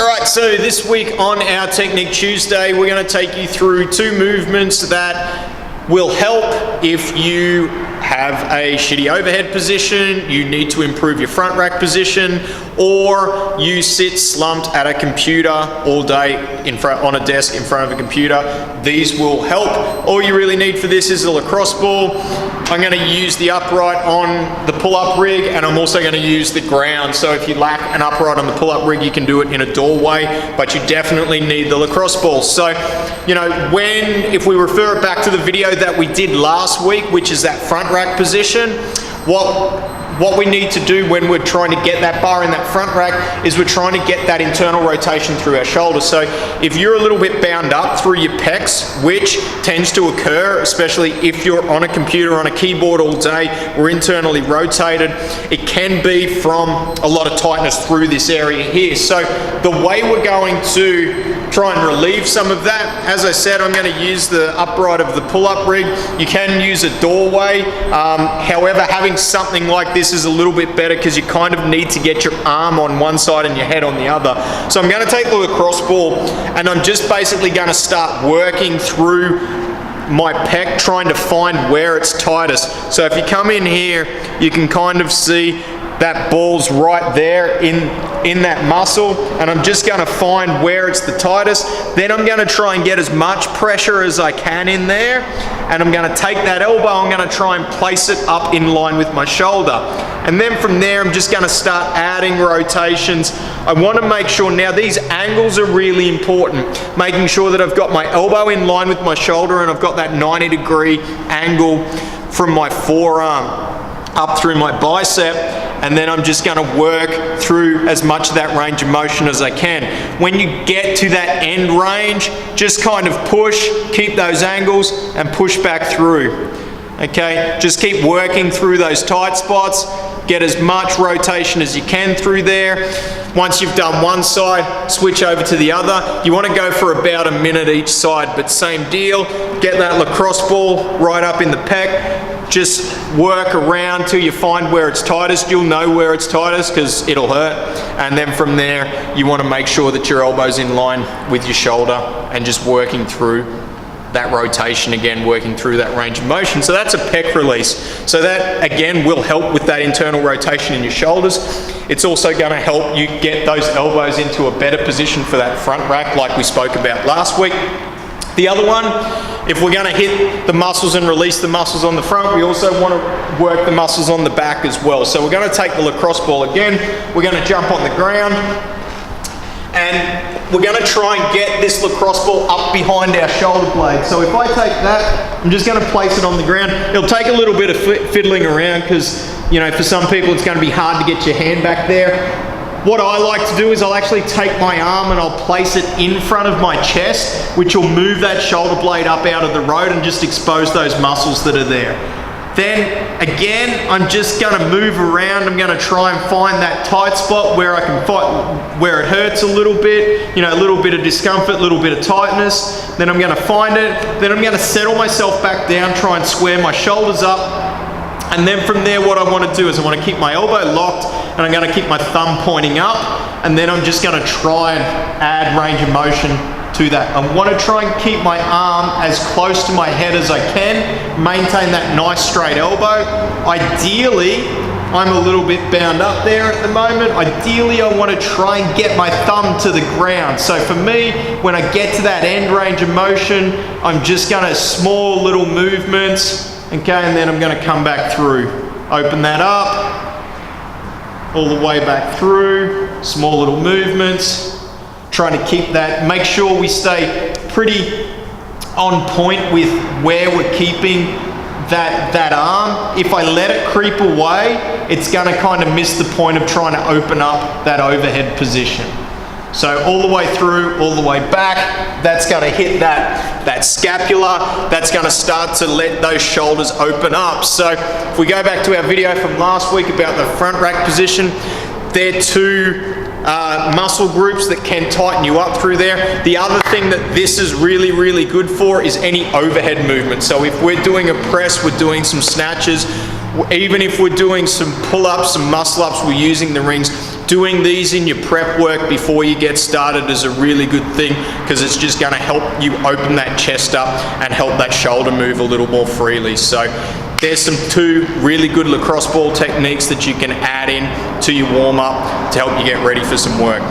All right, so this week on our Technique Tuesday, we're going to take you through two movements that will help if you have a shitty overhead position, you need to improve your front rack position, or you sit slumped at a computer all day on a desk in front of a computer. These will help. All you really need for this is a lacrosse ball. I'm going to use the upright on the pull-up rig, and I'm also going to use the ground. So if you lack an upright on the pull-up rig, you can do it in a doorway, but you definitely need the lacrosse ball. So, you know, if we refer it back to the video that we did last week, which is that front rack position, what we need to do when we're trying to get that bar in that front rack is we're trying to get that internal rotation through our shoulders. So if you're a little bit bound up through your pecs, which tends to occur, especially if you're on a computer, on a keyboard all day, or internally rotated, it can be from a lot of tightness through this area here. So the way we're going to try and relieve some of that, as I said, I'm going to use the upright of the pull-up rig. You can use a doorway. However, having something like this is a little bit better because you kind of need to get your arm on one side and your head on the other. So I'm going to take the lacrosse ball and I'm just basically going to start working through my pec, trying to find where it's tightest. So if you come in here, you can kind of see that ball's right there in that muscle, and I'm just going to find where it's the tightest. Then I'm going to try and get as much pressure as I can in there, and I'm going to take that elbow, I'm going to try and place it up in line with my shoulder. And then from there, I'm just going to start adding rotations. I want to make sure, now these angles are really important, making sure that I've got my elbow in line with my shoulder and I've got that 90-degree angle from my forearm up through my bicep, and then I'm just going to work through as much of that range of motion as I can. When you get to that end range, just kind of push, keep those angles, and push back through. Okay, just keep working through those tight spots, get as much rotation as you can through there. Once you've done one side, switch over to the other. You want to go for about a minute each side, but same deal. Get that lacrosse ball right up in the pec. Just work around till you find where it's tightest. You'll know where it's tightest because it'll hurt. And then from there, you want to make sure that your elbow's in line with your shoulder and just working through that rotation again, working through that range of motion. So that's a pec release. So that again will help with that internal rotation in your shoulders. It's also going to help you get those elbows into a better position for that front rack like we spoke about last week. The other one, if we're going to hit the muscles and release the muscles on the front, we also want to work the muscles on the back as well. So we're going to take the lacrosse ball again, we're going to jump on the ground, and we're going to try and get this lacrosse ball up behind our shoulder blade. So if I take that, I'm just going to place it on the ground. It'll take a little bit of fiddling around because, you know, for some people it's going to be hard to get your hand back there. What I like to do is I'll actually take my arm and I'll place it in front of my chest, which will move that shoulder blade up out of the road and just expose those muscles that are there. Then again, I'm just going to move around. I'm going to try and find that tight spot where I can fight, where it hurts a little bit, you know, a little bit of discomfort, a little bit of tightness. Then I'm going to find it. Then I'm going to settle myself back down, try and square my shoulders up. And then from there, what I want to do is I want to keep my elbow locked and I'm going to keep my thumb pointing up. And then I'm just going to try and add range of motion to that. I want to try and keep my arm as close to my head as I can, maintain that nice straight elbow. Ideally, I'm a little bit bound up there at the moment. Ideally, I want to try and get my thumb to the ground. So for me, when I get to that end range of motion, I'm just going to small little movements, okay, and then I'm going to come back through. Open that up, all the way back through, small little movements. Trying to keep that, make sure we stay pretty on point with where we're keeping that arm. If I let it creep away, it's going to kind of miss the point of trying to open up that overhead position. So all the way through, all the way back, that's going to hit that scapula, that's going to start to let those shoulders open up. So if we go back to our video from last week about the front rack position, they're two muscle groups that can tighten you up through there. The other thing that this is really, really good for is any overhead movement. So if we're doing a press, we're doing some snatches, even if we're doing some pull-ups, some muscle-ups, we're using the rings, doing these in your prep work before you get started is a really good thing, because it's just going to help you open that chest up and help that shoulder move a little more freely. So there's two really good lacrosse ball techniques that you can add in to your warm-up to help you get ready for some work.